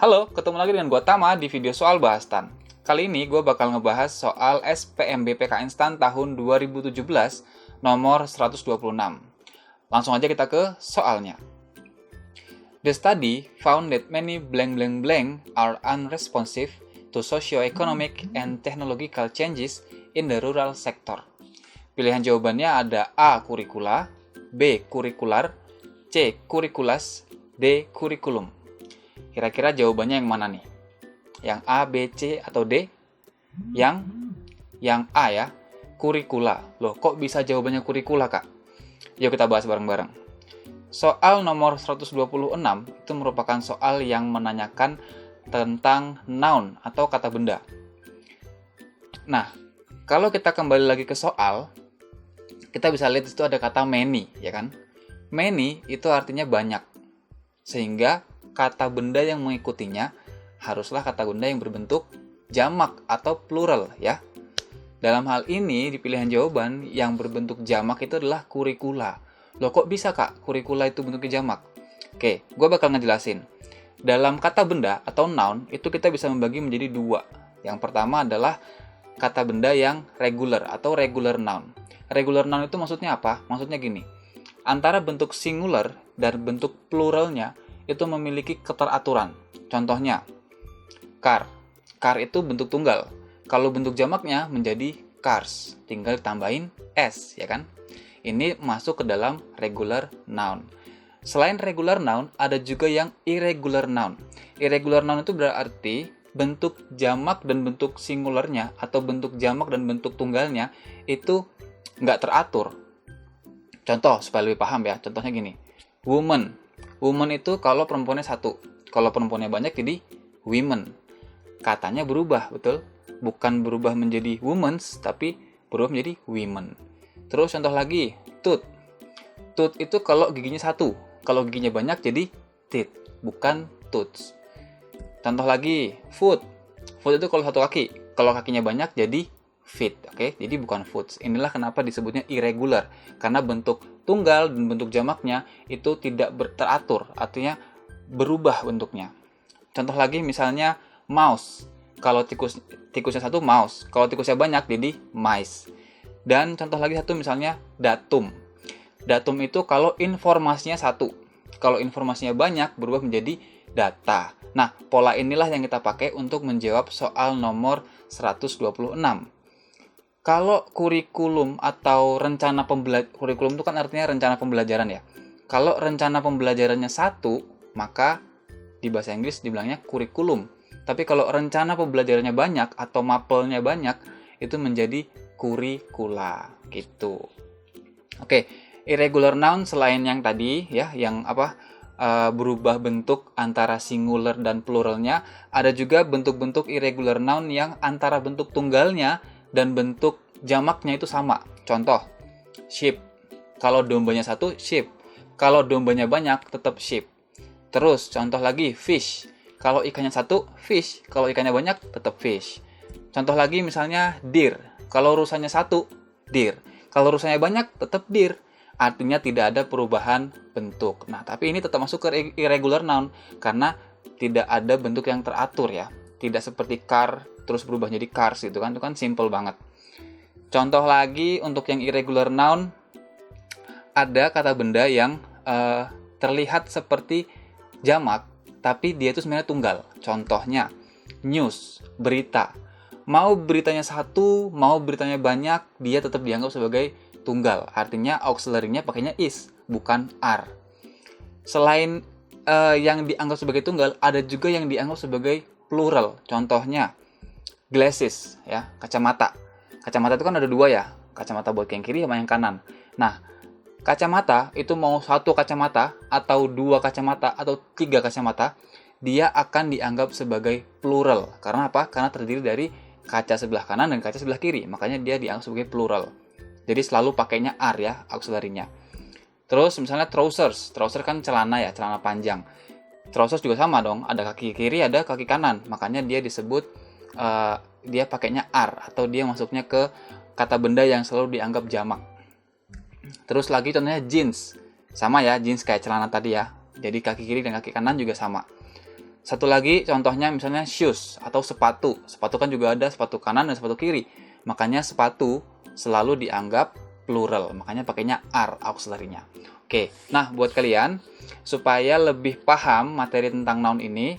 Halo, ketemu lagi dengan gue Tama di video soal bahas STAN. Kali ini gue bakal ngebahas soal SPMBPK Instan tahun 2017 nomor 126. Langsung aja kita ke soalnya. The study found that many blank blank blank are unresponsive to socio-economic and technological changes in the rural sector. Pilihan jawabannya ada A. Kurikula, B. Kurikular, C. Kurikulas, D. Kurikulum. Kira-kira jawabannya yang mana nih? Yang A, B, C, atau D? Yang A ya, kurikula. Loh, kok bisa jawabannya kurikula, Kak? Yuk kita bahas bareng-bareng. Soal nomor 126 itu merupakan soal yang menanyakan tentang noun atau kata benda. Nah, kalau kita kembali lagi ke soal, kita bisa lihat itu ada kata many, ya kan? Many itu artinya banyak. Sehingga kata benda yang mengikutinya haruslah kata benda yang berbentuk jamak atau plural ya. Dalam hal ini di pilihan jawaban yang berbentuk jamak itu adalah kurikula. Loh kok bisa Kak kurikula itu bentuknya jamak? Oke, gue bakal ngejelasin. Dalam kata benda atau noun itu kita bisa membagi menjadi dua. Yang pertama adalah kata benda yang regular atau regular noun. Regular noun itu maksudnya apa? Maksudnya gini. Antara bentuk singular dan bentuk pluralnya itu memiliki keteraturan. Contohnya, car. Car itu bentuk tunggal. Kalau bentuk jamaknya menjadi cars. Tinggal ditambahin s, ya kan? Ini masuk ke dalam regular noun. Selain regular noun, ada juga yang irregular noun. Irregular noun itu berarti bentuk jamak dan bentuk singularnya atau bentuk jamak dan bentuk tunggalnya itu nggak teratur. Contoh, supaya lebih paham ya. Contohnya gini. Woman. Woman itu kalau perempuannya satu. Kalau perempuannya banyak jadi women. Katanya berubah, betul? Bukan berubah menjadi womens, tapi berubah menjadi women. Terus contoh lagi, tooth. Tooth itu kalau giginya satu. Kalau giginya banyak jadi teeth, bukan tooths. Contoh lagi, foot. Foot itu kalau satu kaki. Kalau kakinya banyak jadi feet, oke? Jadi bukan foots. Inilah kenapa disebutnya irregular. Karena bentuk tunggal dan bentuk jamaknya itu tidak teratur, artinya berubah bentuknya. Contoh lagi misalnya mouse. Kalau tikusnya satu mouse, kalau tikusnya banyak jadi mice. Dan contoh lagi satu misalnya datum. Datum itu kalau informasinya satu. Kalau informasinya banyak berubah menjadi data. Nah, pola inilah yang kita pakai untuk menjawab soal nomor 126. Kalau kurikulum atau rencana kurikulum itu kan artinya rencana pembelajaran ya. Kalau rencana pembelajarannya satu, maka di bahasa Inggris dibilangnya kurikulum. Tapi kalau rencana pembelajarannya banyak atau mapelnya banyak, itu menjadi kurikula gitu. Oke, irregular noun selain yang tadi ya, yang berubah bentuk antara singular dan pluralnya, ada juga bentuk-bentuk irregular noun yang antara bentuk tunggalnya dan bentuk jamaknya itu sama. Contoh, sheep. Kalau dombanya satu, sheep. Kalau dombanya banyak, tetap sheep. Terus, contoh lagi, fish. Kalau ikannya satu, fish. Kalau ikannya banyak, tetap fish. Contoh lagi misalnya, deer. Kalau rusanya satu, deer. Kalau rusanya banyak, tetap deer. Artinya tidak ada perubahan bentuk. Nah, tapi ini tetap masuk ke irregular noun karena tidak ada bentuk yang teratur ya. Tidak seperti car terus berubah jadi cars gitu kan. Itu kan simple banget. Contoh lagi untuk yang irregular noun, ada kata benda yang terlihat seperti jamak tapi dia itu sebenarnya tunggal. Contohnya news, berita. Mau beritanya satu, mau beritanya banyak, dia tetap dianggap sebagai tunggal. Artinya auxiliary-nya pakainya is, bukan are. Selain yang dianggap sebagai tunggal, ada juga yang dianggap sebagai plural. Contohnya glasses, ya, kacamata. Kacamata itu kan ada dua ya, kacamata buat yang kiri sama yang kanan. Nah, kacamata itu mau satu kacamata atau dua kacamata atau tiga kacamata, dia akan dianggap sebagai plural. Karena apa? Karena terdiri dari kaca sebelah kanan dan kaca sebelah kiri, makanya dia dianggap sebagai plural. Jadi selalu pakainya are ya, auxiliary-nya. Terus misalnya trousers. Trousers kan celana ya, celana panjang. Trousers juga sama dong, ada kaki kiri, ada kaki kanan. Makanya dia disebut, dia pakainya are, atau dia masuknya ke kata benda yang selalu dianggap jamak. Terus lagi contohnya jeans. Sama ya, jeans kayak celana tadi ya. Jadi kaki kiri dan kaki kanan juga sama. Satu lagi contohnya misalnya shoes atau sepatu. Sepatu kan juga ada sepatu kanan dan sepatu kiri. Makanya sepatu selalu dianggap plural. Makanya pakainya are auxiliary-nya. Oke, nah buat kalian supaya lebih paham materi tentang noun ini,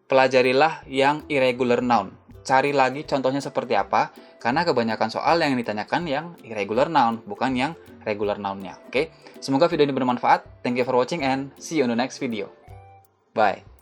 pelajarilah yang irregular noun. Cari lagi contohnya seperti apa, karena kebanyakan soal yang ditanyakan yang irregular noun, bukan yang regular noun-nya. Oke, semoga video ini bermanfaat. Thank you for watching and see you in the next video. Bye.